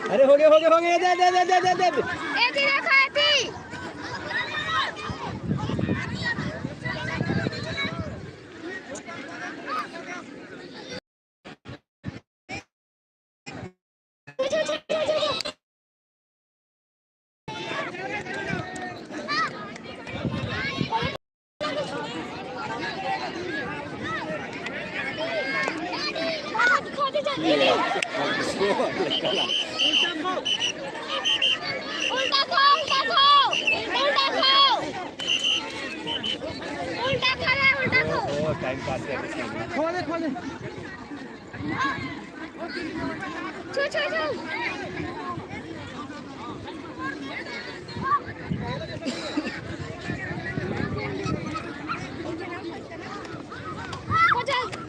अरे हो गए दे दे दे दे दे दे ए धीरे खाती उल्टा खाओ उल्टा खा रहा है उल्टा खाओ टाइम पास है खोले छू खा दे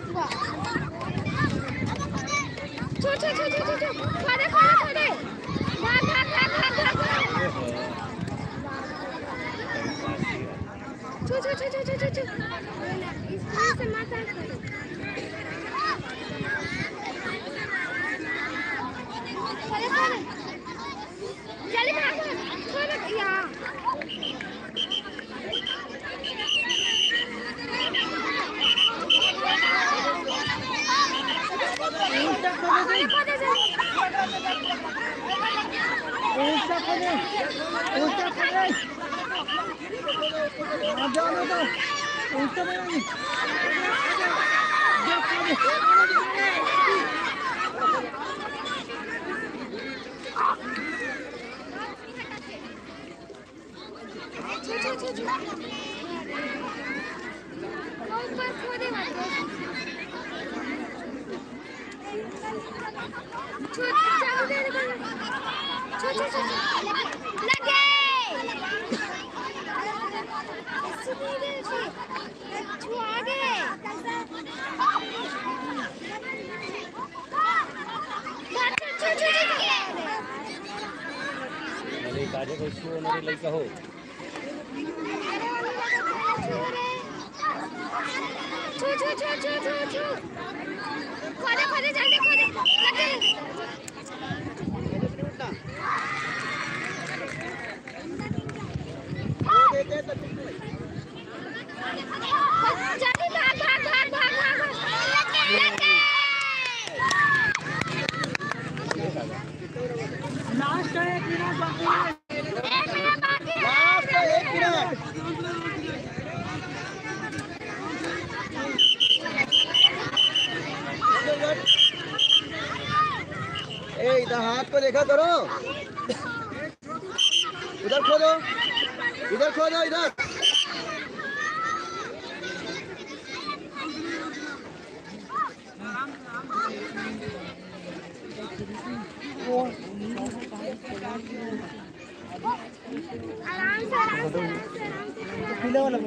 भाग छू इससे माता चले भाग यहाँ हो खोदे जल्दी खोदे लास्ट है 1 मिनट बाकी है इधर हाथ को देखा करो इधर खोदो इधर पीला वाला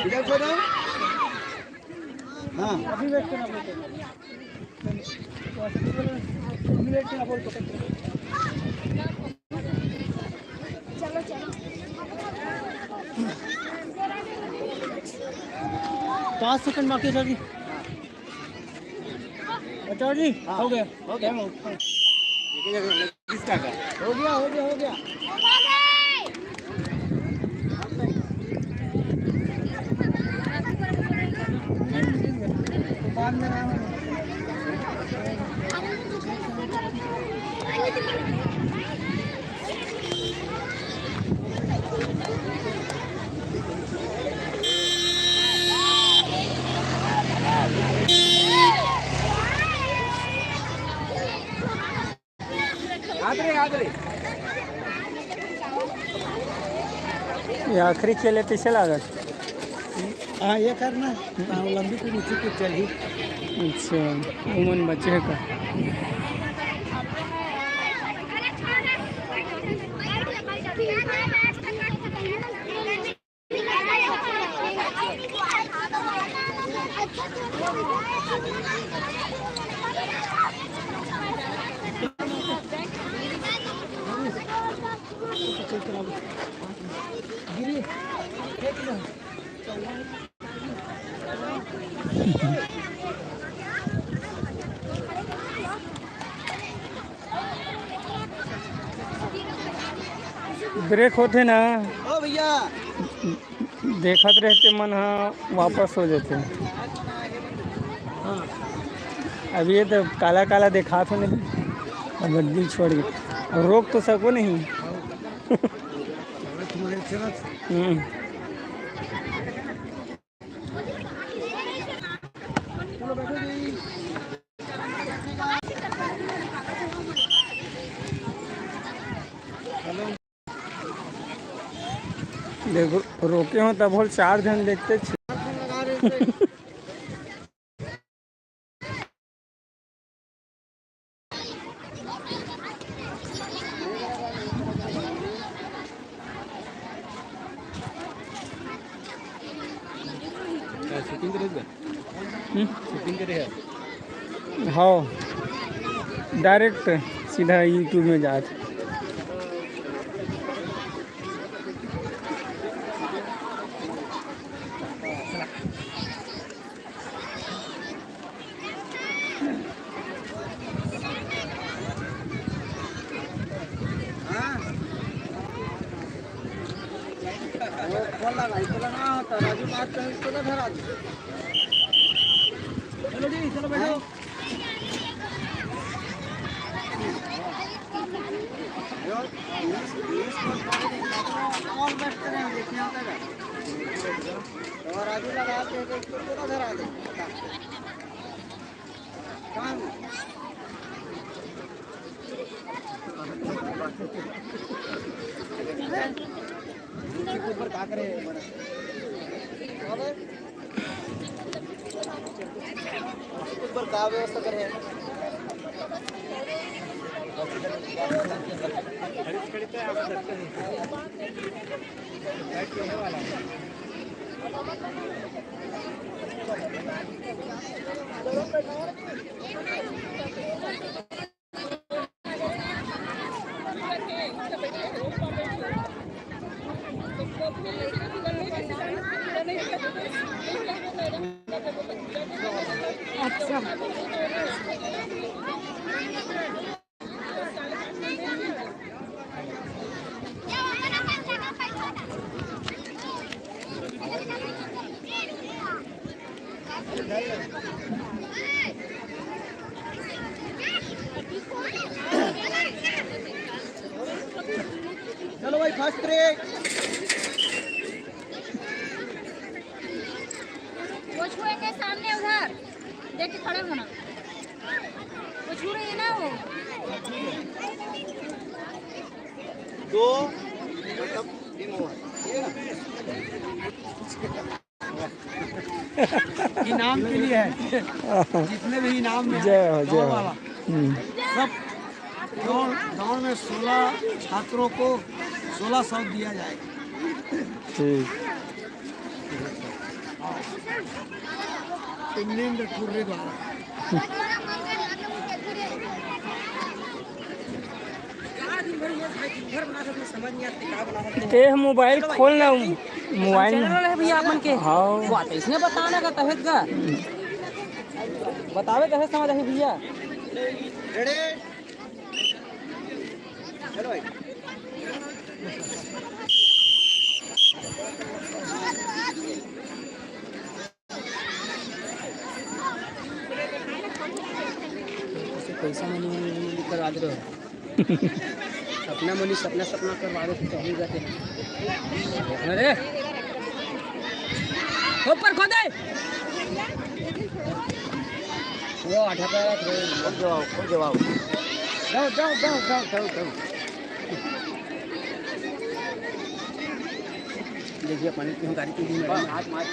इधर खोदो हाँ अभी वेट करना पड़ेगा चलो 5 सेकंड बाकी सर जी अच्छा जी हो गया किसका का हो गया बाद में ये आखिरी खेल है पिछला अगस्त हाँ ये करना लंबी को नीचे कुछ चली अच्छा उमन बच्चे का ब्रेक होते ना ओ भैया देखत रहते मन हाँ वापस हो जाते। अब ये तो काला काला देखा था नहीं, अब गड्डी छोड़ गई, रोक तो सको नहीं। देखो रोके हो तब होल 4 जन देखते छे। शूटिंग करे शूटिंग करे हाँ डायरेक्ट सीधा यूट्यूब में जाते। राजू बात कर इसको ना धरा दो। चलो जी चलो बैठो। और बैठते रहे देखने आता है और राजू लगा के इसको ना धरा दे। काम ऊपर क्या करे ऊपर क्या व्यवस्था करे अच्छा चलो भाई फर्स्ट ब्रेक। वो छुएंगे सामने उधर देख के खड़े होना, वो छू रही है ना वो। दो इनाम के लिए है, जितने भी इनाम में जय हो जय हो। सब गाँव में 16 छात्रों को 1600 दिया जाएगा। ठीक इंडियन टूर्रे द्वारा ते मोबाइल खोलना मोबाइल चैनल है भैया अपन के। हाँ बात इसने बताना का तहत का बतावे तहत समझ है भैया। रेडी चलो भाई पैसा मनी करवा दे रहे अपना मनी सपना सपना करवा दो तो हम जाते हैं। अरे ऊपर खोदे वो 78 जाओ जाओ जाओ जाओ जाओ जाओ जाओ जाओ देखिए पानी की गाड़ी की हाथ मार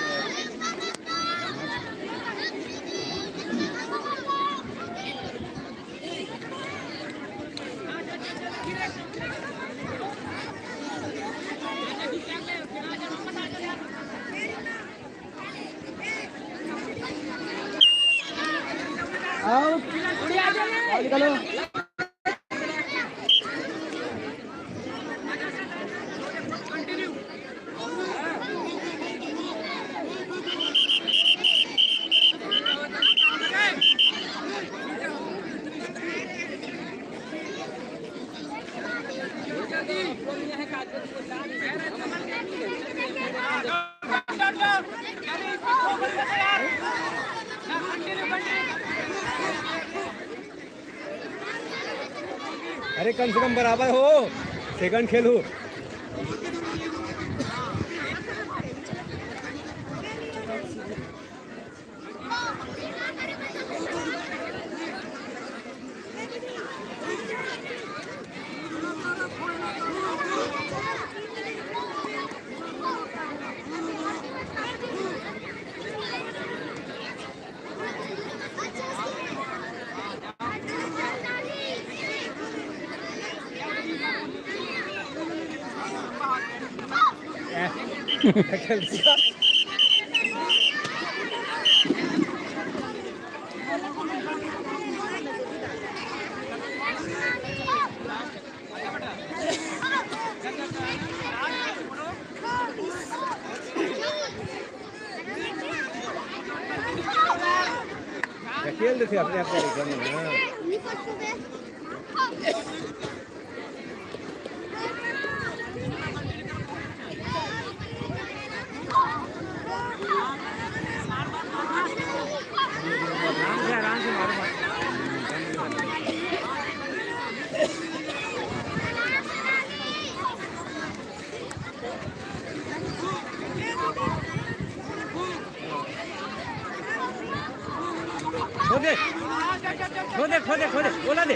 निकालो। अरे कम से कम बराबर हो, सेकंड खेलो। खेल रहे थे अपने आप कार्यक्रम में। आराम से मारो। खोदे खोदे खोदे खोदे बोला दे।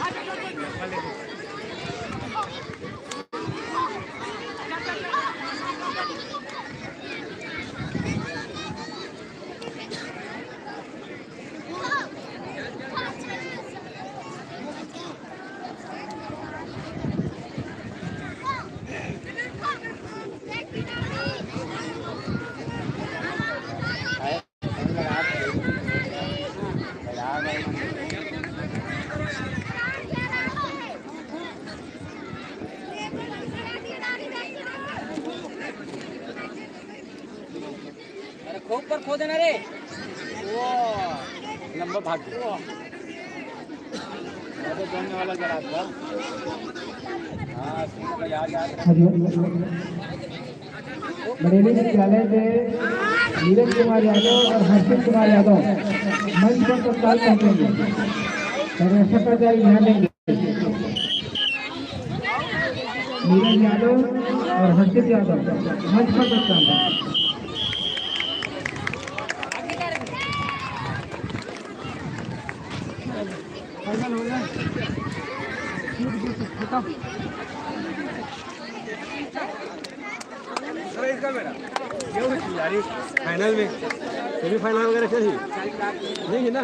खोप पर खो देना रे। वो लंबा भाग गया। जोड़ने वाला जरा था। हाँ बरेली विद्यालय से नीरज कुमार यादव और हर्षित कुमार यादव मंच पर तत्काल पहुंचेंगे। सर्वेक्षकाचार्य ध्यान देंगे। नीरज यादव और हर्षित यादव मंच पर तत्काल। इसका मेरा क्यों यारी फाइनल में सेमीफाइनल वगैरह चाहिए नहीं है ना।